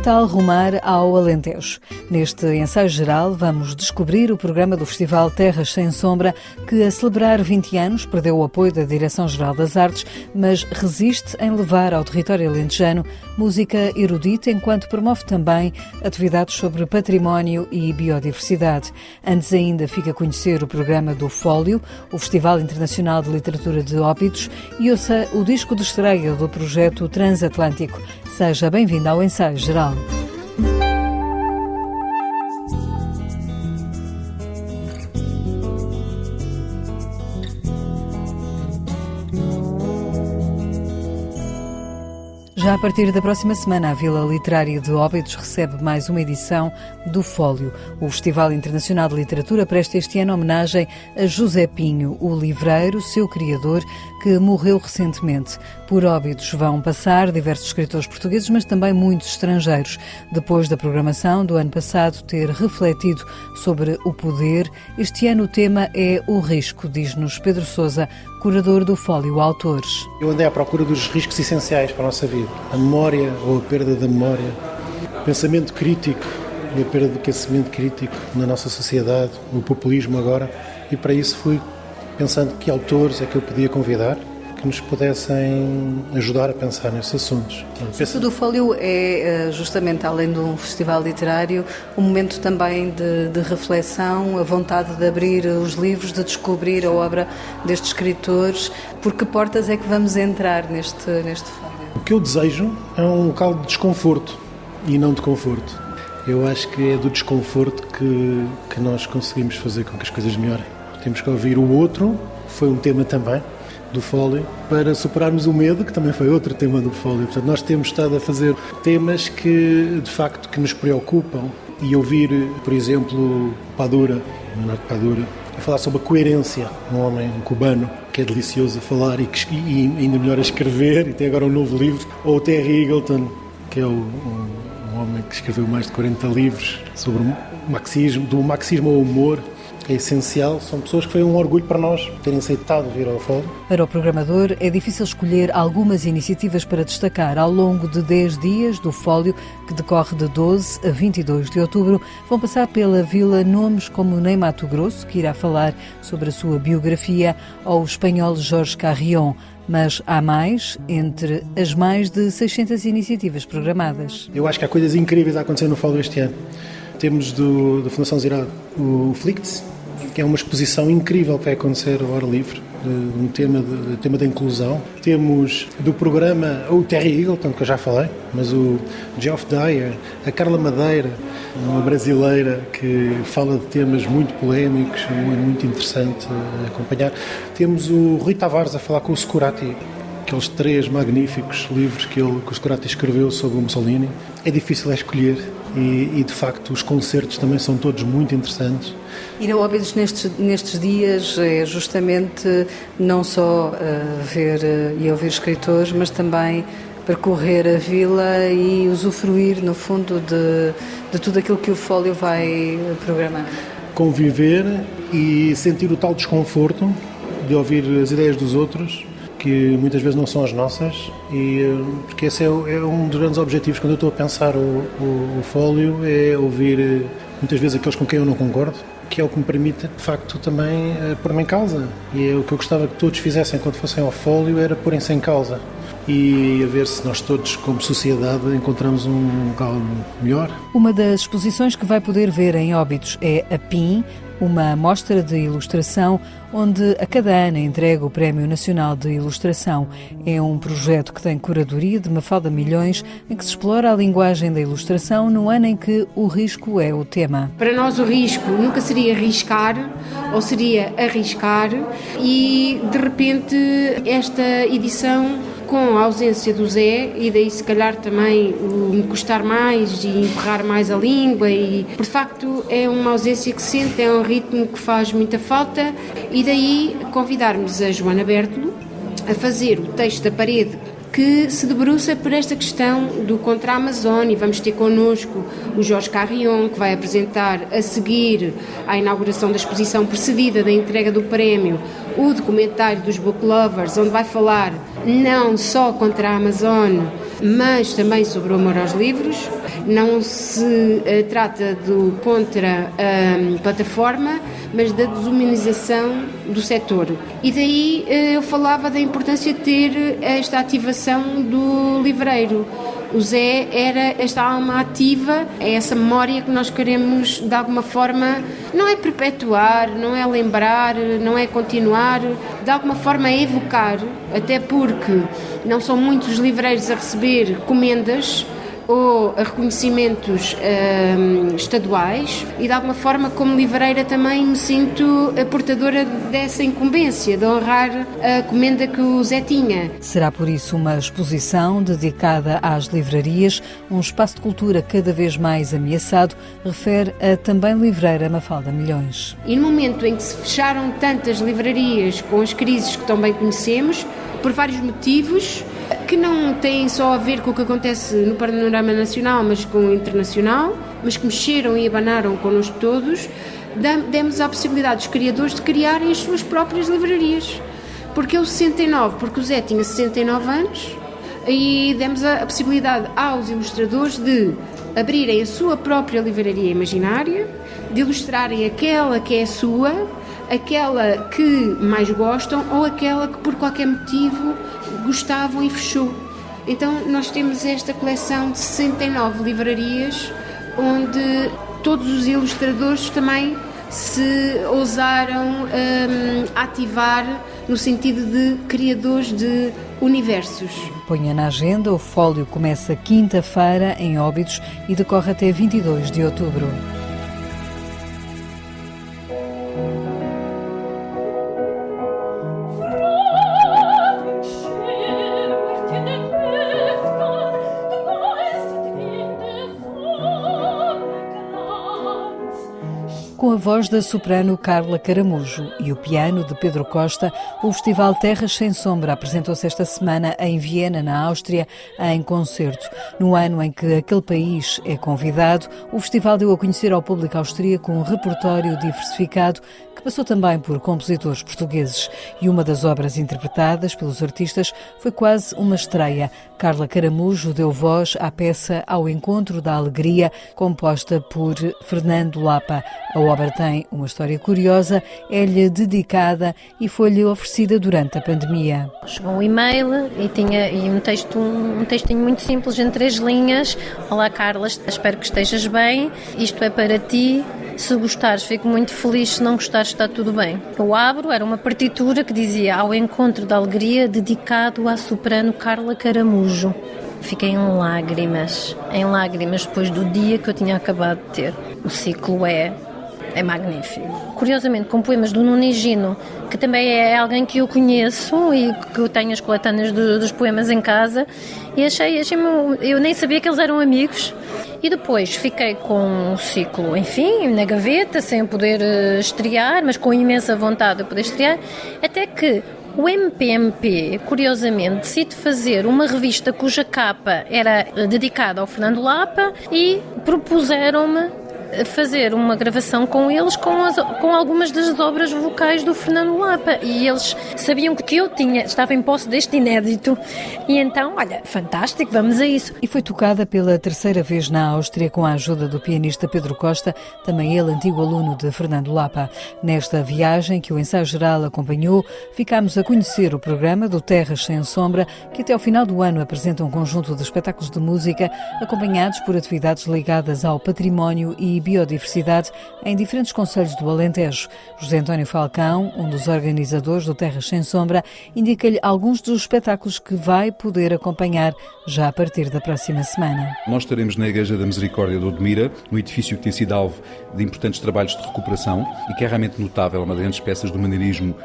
tal rumar ao Alentejo? Neste ensaio geral vamos descobrir o programa do Festival Terras Sem Sombra, que a celebrar 20 anos perdeu o apoio da Direção-Geral das Artes, mas resiste em levar ao território alentejano música erudita, enquanto promove também atividades sobre património e biodiversidade. Antes ainda fica a conhecer o programa do Fólio, o Festival Internacional de Literatura de Óbidos, e ouça o disco de estreia do projeto Transatlântico. Seja bem-vindo ao Ensaio Geral. Já a partir da próxima semana, a Vila Literária de Óbidos recebe mais uma edição do Fólio. O Festival Internacional de Literatura presta este ano homenagem a José Pinho, o livreiro, seu criador, que morreu recentemente. Por Óbidos vão passar diversos escritores portugueses, mas também muitos estrangeiros. Depois da programação do ano passado ter refletido sobre o poder, este ano o tema é o risco, diz-nos Pedro Sousa, curador do Fólio Autores. Eu andei à procura dos riscos essenciais para a nossa vida. A memória ou a perda da memória, o pensamento crítico e a perda do pensamento crítico na nossa sociedade, o populismo agora, e para isso fui pensando que autores é que eu podia convidar que nos pudessem ajudar a pensar nesses assuntos. O do Fólio é justamente, além de um festival literário, um momento também de reflexão, a vontade de abrir os livros, de descobrir a obra destes escritores. Por que portas é que vamos entrar neste Fólio? O que eu desejo é um local de desconforto e não de conforto. Eu acho que é do desconforto que nós conseguimos fazer com que as coisas melhorem. Temos que ouvir o outro, foi um tema também do Fólio, para superarmos o medo, que também foi outro tema do Fólio. Portanto, nós temos estado a fazer temas que, de facto, que nos preocupam, e ouvir, por exemplo, Padura, Leonardo Padura, a falar sobre a coerência, um homem cubano que é delicioso a falar e ainda melhor a escrever, e tem agora um novo livro, ou o Terry Eagleton, que é um homem que escreveu mais de 40 livros sobre o marxismo, do marxismo ao humor. É essencial, são pessoas que foi um orgulho para nós terem aceitado vir ao Fólio. Para o programador é difícil escolher algumas iniciativas para destacar. Ao longo de 10 dias do Fólio, que decorre de 12 a 22 de outubro, vão passar pela vila nomes como Ney Matogrosso, que irá falar sobre a sua biografia, ou o espanhol Jorge Carrion. Mas há mais, entre as mais de 600 iniciativas programadas. Eu acho que há coisas incríveis a acontecer no Fólio este ano. Temos da Fundação Zirado o Flicts, que é uma exposição incrível que vai acontecer ao ar livre, um tema da inclusão. Temos do programa o Terry Eagleton, que eu já falei, mas o Geoff Dyer, a Carla Madeira, uma brasileira que fala de temas muito polémicos, muito interessante a acompanhar. Temos o Rui Tavares a falar com o Scorati, aqueles 3 magníficos livros que o Scorati escreveu sobre o Mussolini. É difícil escolher e de facto os concertos também são todos muito interessantes. Ir a Óbidos nestes dias é justamente não só ver e ouvir escritores, mas também percorrer a vila e usufruir, no fundo, de tudo aquilo que o Fólio vai programar. Conviver e sentir o tal desconforto de ouvir as ideias dos outros, que muitas vezes não são as nossas, porque esse é um dos grandes objetivos quando eu estou a pensar o Fólio, é ouvir muitas vezes aqueles com quem eu não concordo, que é o que me permite, de facto, também pôr-me em causa. E é o que eu gostava que todos fizessem quando fossem ao Fólio, era pôrem-se em causa. E a ver se nós todos, como sociedade, encontramos um local melhor. Uma das exposições que vai poder ver em Óbidos é a PIN, uma mostra de ilustração onde a cada ano entrega o Prémio Nacional de Ilustração. É um projeto que tem curadoria de Mafalda Milhões, em que se explora a linguagem da ilustração no ano em que o risco é o tema. Para nós o risco nunca seria riscar, ou seria arriscar, e de repente esta edição, com a ausência do Zé, e daí se calhar também o encostar mais e emperrar mais a língua, e por facto é uma ausência que se sente, é um ritmo que faz muita falta, e daí convidarmos a Joana Bertolo a fazer o texto da parede que se debruça por esta questão do contra a Amazónia. Vamos ter connosco o Jorge Carrion, que vai apresentar a seguir à inauguração da exposição precedida da entrega do prémio o documentário dos Book Lovers, onde vai falar não só contra a Amazónia, mas também sobre o amor aos livros. Não se trata contra a plataforma, mas da desumanização do setor. E daí eu falava da importância de ter esta ativação do livreiro. O Zé era esta alma ativa, é essa memória que nós queremos, de alguma forma, não é perpetuar, não é lembrar, não é continuar, de alguma forma é evocar, até porque não são muitos os livreiros a receber comendas ou a reconhecimentos estaduais, e de alguma forma, como livreira, também me sinto a portadora dessa incumbência de honrar a comenda que o Zé tinha. Será por isso uma exposição dedicada às livrarias, um espaço de cultura cada vez mais ameaçado, refere a também livreira Mafalda Milhões. E no momento em que se fecharam tantas livrarias com as crises que tão bem conhecemos, por vários motivos, que não têm só a ver com o que acontece no panorama nacional, mas com o internacional, mas que mexeram e abanaram connosco todos, demos a possibilidade dos criadores de criarem as suas próprias livrarias. Porque eu 69, porque o Zé tinha 69 anos, e demos a possibilidade aos ilustradores de abrirem a sua própria livraria imaginária, de ilustrarem aquela que é a sua, aquela que mais gostam ou aquela que por qualquer motivo gostavam e fechou. Então nós temos esta coleção de 69 livrarias onde todos os ilustradores também se ousaram ativar no sentido de criadores de universos. Ponha na agenda, o Fólio começa quinta-feira em Óbidos e decorre até 22 de outubro. Com a voz da soprano Carla Caramujo e o piano de Pedro Costa, o Festival Terras Sem Sombra apresentou-se esta semana em Viena, na Áustria, em concerto. No ano em que aquele país é convidado, o festival deu a conhecer ao público austríaco um repertório diversificado que passou também por compositores portugueses. E uma das obras interpretadas pelos artistas foi quase uma estreia. Carla Caramujo deu voz à peça Ao Encontro da Alegria, composta por Fernando Lapa. A obra tem uma história curiosa, é-lhe dedicada e foi-lhe oferecida durante a pandemia. Chegou um e-mail e tinha um textinho muito simples, em 3 linhas. Olá Carla, espero que estejas bem, isto é para ti. Se gostares, fico muito feliz, se não gostares, está tudo bem. Eu abro, era uma partitura que dizia Ao Encontro da Alegria, dedicado à soprano Carla Caramujo. Fiquei em lágrimas depois do dia que eu tinha acabado de ter. O ciclo é magnífico. Curiosamente, com poemas do Nuno Higino, que também é alguém que eu conheço e que eu tenho as coletâneas dos poemas em casa, e eu nem sabia que eles eram amigos. E depois fiquei com o ciclo, enfim, na gaveta, sem poder estrear, mas com imensa vontade de poder estrear, até que o MPMP, curiosamente, decide fazer uma revista cuja capa era dedicada ao Fernando Lapa e propuseram-me fazer uma gravação com eles com algumas das obras vocais do Fernando Lapa, e eles sabiam que eu estava em posse deste inédito, e então, olha, fantástico, vamos a isso. E foi tocada pela 3ª vez na Áustria com a ajuda do pianista Pedro Costa, também ele antigo aluno de Fernando Lapa. Nesta viagem que o Ensaio Geral acompanhou, ficámos a conhecer o programa do Terras Sem Sombra, que até ao final do ano apresenta um conjunto de espetáculos de música acompanhados por atividades ligadas ao património e biodiversidade em diferentes concelhos do Alentejo. José António Falcão, um dos organizadores do Terras Sem Sombra, indica-lhe alguns dos espetáculos que vai poder acompanhar já a partir da próxima semana. Nós estaremos na Igreja da Misericórdia de Odmira, um edifício que tem sido alvo de importantes trabalhos de recuperação e que é realmente notável, uma das grandes peças do maneirismo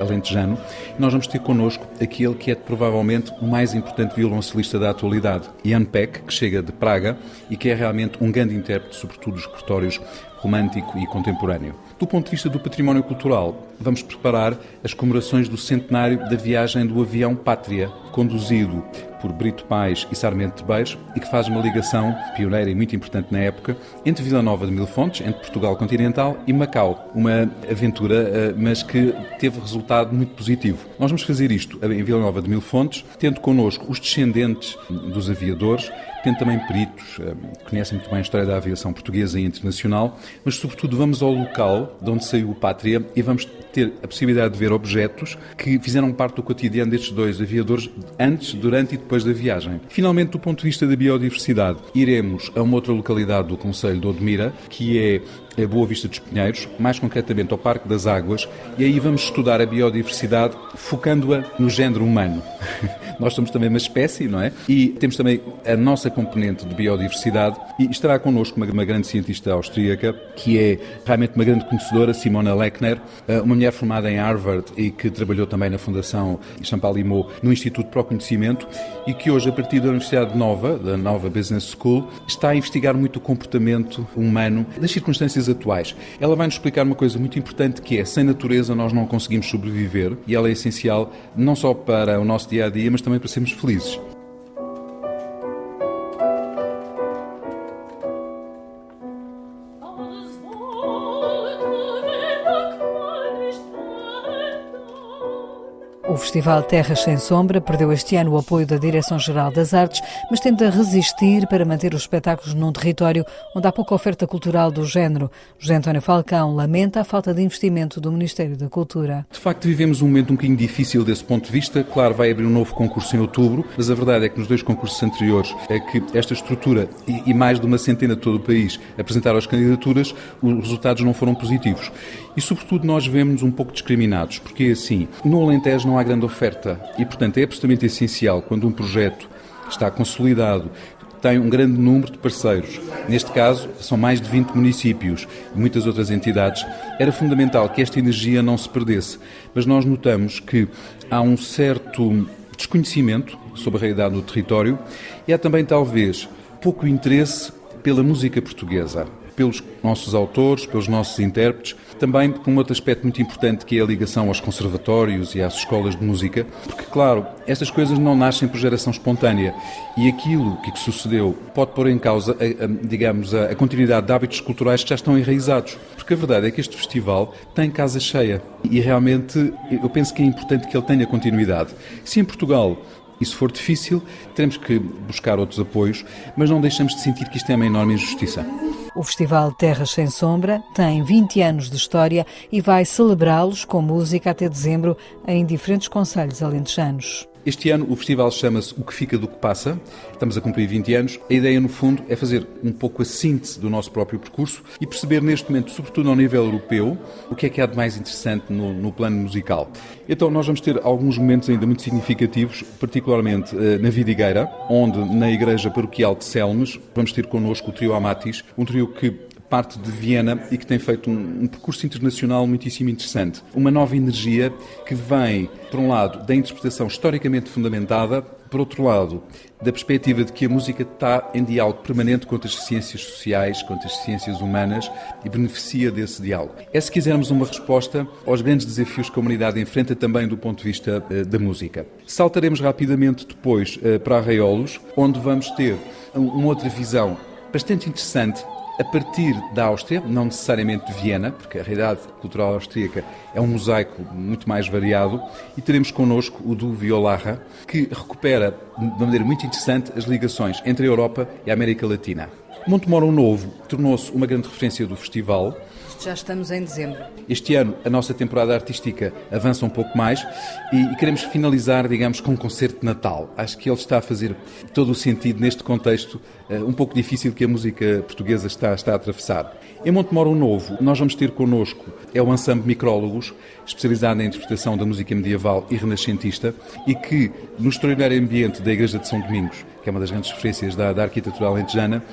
alentejano. E nós vamos ter connosco aquele que é provavelmente o mais importante violoncelista da atualidade, Jan Peck, que chega de Praga e que é realmente um grande intérprete, sobretudo dos repertórios romântico e contemporâneo. Do ponto de vista do património cultural, vamos preparar as comemorações do centenário da viagem do avião Pátria, conduzido por Brito Pais e Sarmento de Beires, e que faz uma ligação pioneira e muito importante na época entre Vila Nova de Mil Fontes, entre Portugal continental e Macau. Uma aventura, mas que teve resultado muito positivo. Nós vamos fazer isto em Vila Nova de Mil Fontes, tendo connosco os descendentes dos aviadores, tendo também peritos, que conhecem muito bem a história da aviação portuguesa e internacional, mas sobretudo vamos ao local de onde saiu o Pátria e vamos ter a possibilidade de ver objetos que fizeram parte do cotidiano destes dois aviadores antes, durante e depois da viagem. Finalmente, do ponto de vista da biodiversidade, iremos a uma outra localidade do concelho de Odmira, que é a Boa Vista dos Pinheiros, mais concretamente ao Parque das Águas, e aí vamos estudar a biodiversidade focando-a no género humano. Nós somos também uma espécie, não é? E temos também a nossa componente de biodiversidade, e estará connosco uma grande cientista austríaca, que é realmente uma grande conhecedora, Simona Lechner, uma mulher formada em Harvard e que trabalhou também na Fundação Champalimau, no Instituto para o Conhecimento, e que hoje, a partir da Universidade Nova, da Nova Business School, está a investigar muito o comportamento humano das circunstâncias atuais. Ela vai-nos explicar uma coisa muito importante, que é, sem natureza nós não conseguimos sobreviver, e ela é essencial não só para o nosso dia-a-dia, mas também para sermos felizes. O Festival Terras Sem Sombra perdeu este ano o apoio da Direção-Geral das Artes, mas tenta resistir para manter os espetáculos num território onde há pouca oferta cultural do género. José António Falcão lamenta a falta de investimento do Ministério da Cultura. De facto, vivemos um momento um bocadinho difícil desse ponto de vista. Claro, vai abrir um novo concurso em outubro, mas a verdade é que nos 2 concursos anteriores é que esta estrutura e mais de uma centena de todo o país apresentaram as candidaturas, os resultados não foram positivos. E, sobretudo, nós vemos um pouco discriminados, porque, assim, no Alentejo não há grande oferta e, portanto, é absolutamente essencial, quando um projeto está consolidado, tem um grande número de parceiros, neste caso são mais de 20 municípios e muitas outras entidades, era fundamental que esta energia não se perdesse. Mas nós notamos que há um certo desconhecimento sobre a realidade do território e há também, talvez, pouco interesse pela música portuguesa, pelos nossos autores, pelos nossos intérpretes, também por um outro aspecto muito importante, que é a ligação aos conservatórios e às escolas de música, porque, claro, estas coisas não nascem por geração espontânea e aquilo que sucedeu pode pôr em causa, a continuidade de hábitos culturais que já estão enraizados, porque a verdade é que este festival tem casa cheia e realmente eu penso que é importante que ele tenha continuidade. Se em Portugal isso for difícil, teremos que buscar outros apoios, mas não deixamos de sentir que isto é uma enorme injustiça. O Festival Terras Sem Sombra tem 20 anos de história e vai celebrá-los com música até dezembro em diferentes concelhos alentejanos. Este ano o festival chama-se O que Fica do que Passa. Estamos a cumprir 20 anos. A ideia, no fundo, é fazer um pouco a síntese do nosso próprio percurso e perceber neste momento, sobretudo ao nível europeu, o que é que há de mais interessante no plano musical. Então nós vamos ter alguns momentos ainda muito significativos, particularmente na Vidigueira, onde na Igreja Paroquial de Selmes vamos ter connosco o trio Amatis, um trio que parte de Viena e que tem feito um percurso internacional muitíssimo interessante. Uma nova energia que vem, por um lado, da interpretação historicamente fundamentada, por outro lado, da perspectiva de que a música está em diálogo permanente com as ciências sociais, com as ciências humanas e beneficia desse diálogo. É, se quisermos, uma resposta aos grandes desafios que a humanidade enfrenta também do ponto de vista da música. Saltaremos rapidamente depois para Arraiolos, onde vamos ter uma outra visão bastante interessante a partir da Áustria, não necessariamente de Viena, porque a realidade cultural austríaca é um mosaico muito mais variado, e teremos connosco o duo Violarra, que recupera de uma maneira muito interessante as ligações entre a Europa e a América Latina. Montemoro Novo tornou-se uma grande referência do festival. Já estamos em dezembro. Este ano a nossa temporada artística avança um pouco mais e queremos finalizar, digamos, com um concerto de Natal. Acho que ele está a fazer todo o sentido neste contexto um pouco difícil que a música portuguesa está a atravessar. Em Montemoro Novo nós vamos ter connosco o ensemble Micrólogos, especializado na interpretação da música medieval e renascentista e que, no extraordinário ambiente da Igreja de São Domingos, que é uma das grandes referências da arquitetura alentejana,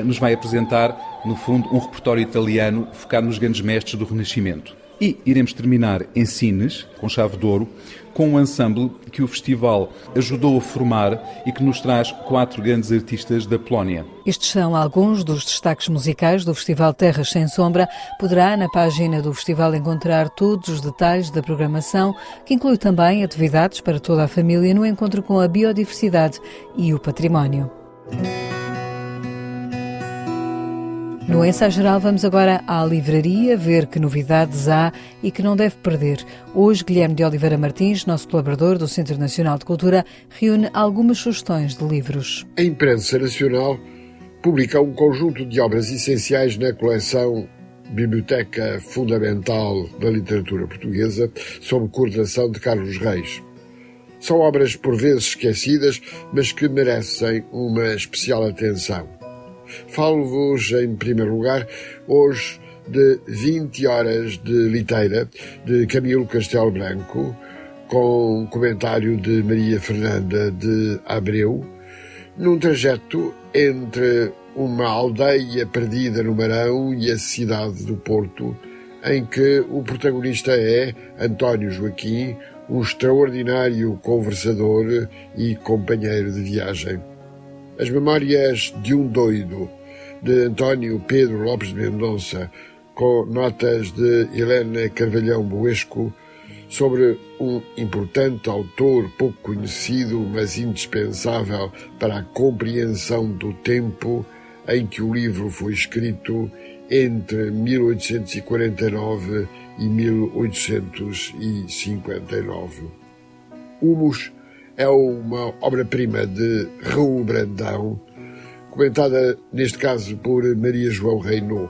nos vai apresentar, no fundo, um repertório italiano focado nos grandes mestres do Renascimento. E iremos terminar em Sines, com chave de ouro, com um ensemble que o festival ajudou a formar e que nos traz 4 grandes artistas da Polónia. Estes são alguns dos destaques musicais do Festival Terras Sem Sombra. Poderá, na página do festival, encontrar todos os detalhes da programação, que inclui também atividades para toda a família no encontro com a biodiversidade e o património. No Ensaio Geral vamos agora à livraria ver que novidades há e que não deve perder. Hoje, Guilherme de Oliveira Martins, nosso colaborador do Centro Nacional de Cultura, reúne algumas sugestões de livros. A imprensa nacional publica um conjunto de obras essenciais na coleção Biblioteca Fundamental da Literatura Portuguesa, sob coordenação de Carlos Reis. São obras por vezes esquecidas, mas que merecem uma especial atenção. Falo-vos, em primeiro lugar, hoje de 20 horas de liteira, de Camilo Castelo Branco, com comentário de Maria Fernanda de Abreu, num trajeto entre uma aldeia perdida no Marão e a cidade do Porto, em que o protagonista é António Joaquim, um extraordinário conversador e companheiro de viagem. As Memórias de um Doido, de António Pedro Lopes de Mendonça, com notas de Helena Carvalhão Boesco, sobre um importante autor pouco conhecido, mas indispensável para a compreensão do tempo em que o livro foi escrito entre 1849 e 1859. Humus é uma obra-prima de Raul Brandão, comentada neste caso por Maria João Reynaud.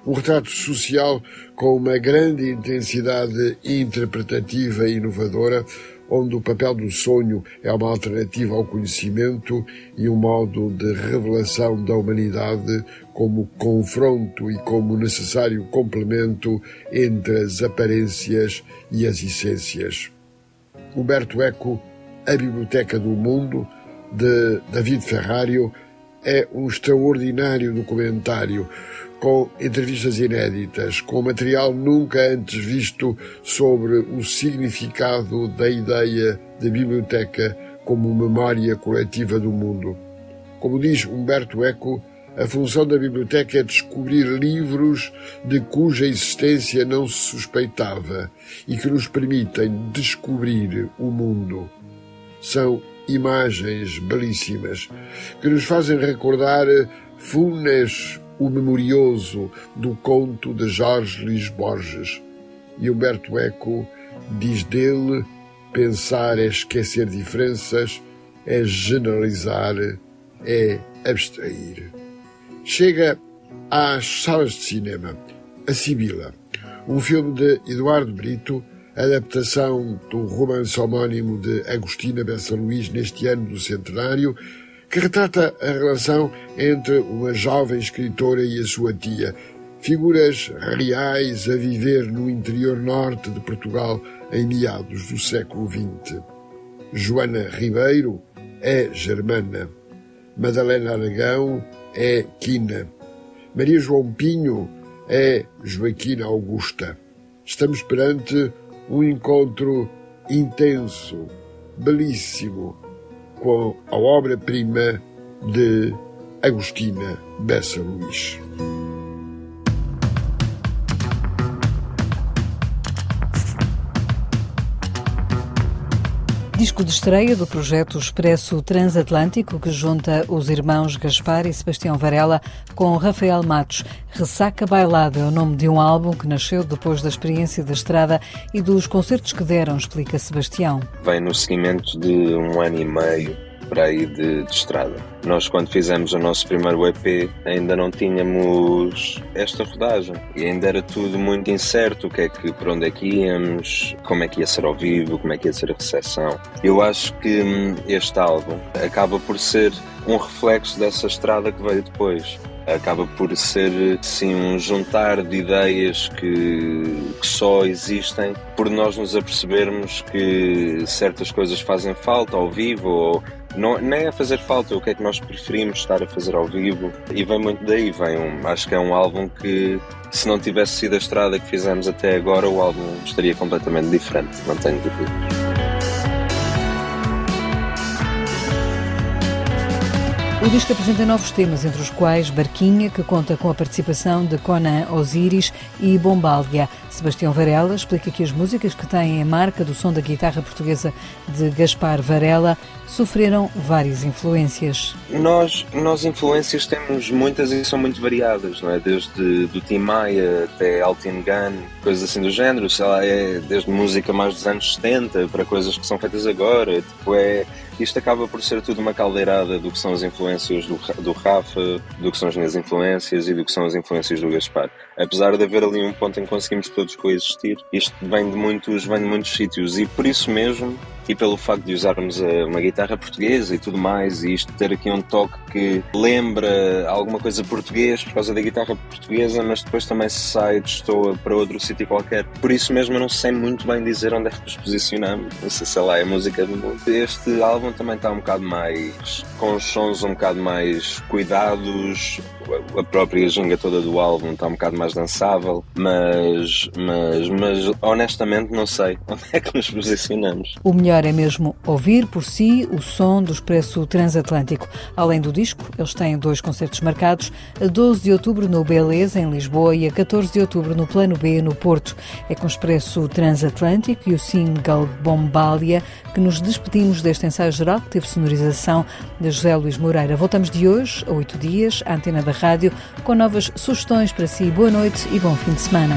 Um retrato social com uma grande intensidade interpretativa e inovadora, onde o papel do sonho é uma alternativa ao conhecimento e um modo de revelação da humanidade como confronto e como necessário complemento entre as aparências e as essências. Umberto Eco, A Biblioteca do Mundo, de David Ferrario, é um extraordinário documentário com entrevistas inéditas, com material nunca antes visto sobre o significado da ideia de biblioteca como memória coletiva do mundo. Como diz Umberto Eco, a função da biblioteca é descobrir livros de cuja existência não se suspeitava e que nos permitem descobrir o mundo. São imagens belíssimas que nos fazem recordar Funes, o Memorioso, do conto de Jorge Luís Borges. E Umberto Eco diz dele: pensar é esquecer diferenças, é generalizar, é abstrair. Chega às salas de cinema A Sibila, um filme de Eduardo Brito, adaptação do romance homónimo de Agostina Bessa Luís neste ano do centenário, que retrata a relação entre uma jovem escritora e a sua tia, figuras reais a viver no interior norte de Portugal em meados do século XX. Joana Ribeiro é Germana, Madalena Aragão é Quina, Maria João Pinho é Joaquina Augusta. Estamos perante um encontro intenso, belíssimo, com a obra-prima de Agostina Bessa Luís. Disco de estreia do projeto Expresso Transatlântico, que junta os irmãos Gaspar e Sebastião Varela com Rafael Matos. Ressaca Bailada é o nome de um álbum que nasceu depois da experiência da estrada e dos concertos que deram, explica Sebastião. Vem no seguimento de 1 ano e meio para aí de estrada. Nós, quando fizemos o nosso primeiro EP, ainda não tínhamos esta rodagem e ainda era tudo muito incerto, por onde é que íamos, como é que ia ser ao vivo, como é que ia ser a recepção. Eu acho que este álbum acaba por ser um reflexo dessa estrada que veio depois. Acaba por ser, sim, um juntar de ideias que só existem por nós nos apercebermos que certas coisas fazem falta ao vivo, ou não, nem é fazer falta, o que é que nós preferimos estar a fazer ao vivo, e vem muito daí. Acho que é um álbum que, se não tivesse sido a estrada que fizemos até agora, o álbum estaria completamente diferente, não tenho dúvidas. O disco apresenta novos temas, entre os quais Barquinha, que conta com a participação de Conan Osiris e Bombalia. Sebastião Varela explica que as músicas que têm a marca do som da guitarra portuguesa de Gaspar Varela sofreram várias influências. Nós influências temos muitas e são muito variadas, não é? Desde do Tim Maia até Elton Gun, coisas assim do género, sei lá, desde música mais dos anos 70 para coisas que são feitas agora, isto acaba por ser tudo uma caldeirada do que são as influências do Rafa, do que são as minhas influências e do que são as influências do Gaspar. Apesar de haver ali um ponto em que conseguimos todos coexistir, isto vem de muitos sítios, e por isso mesmo, e pelo facto de usarmos uma guitarra portuguesa e tudo mais, e isto ter aqui um toque que lembra alguma coisa português por causa da guitarra portuguesa, mas depois também se sai, destoa para outro sítio qualquer. Por isso mesmo eu não sei muito bem dizer onde é que nos posicionamos. Não sei lá, é música do mundo. Este álbum também está um bocado mais, com os sons um bocado mais cuidados, a própria ginga toda do álbum está um bocado mais dançável, mas honestamente não sei onde é que nos posicionamos. O melhor é mesmo ouvir por si o som do Expresso Transatlântico. Além do disco, eles têm 2 concertos marcados, a 12 de outubro no Beleza, em Lisboa, e a 14 de outubro no Plano B, no Porto. É com o Expresso Transatlântico e o single Bombalia que nos despedimos deste ensaio geral, que teve sonorização de José Luís Moreira. Voltamos de hoje, a 8 dias, à antena da rádio, com novas sugestões para si. Boa noite e bom fim de semana.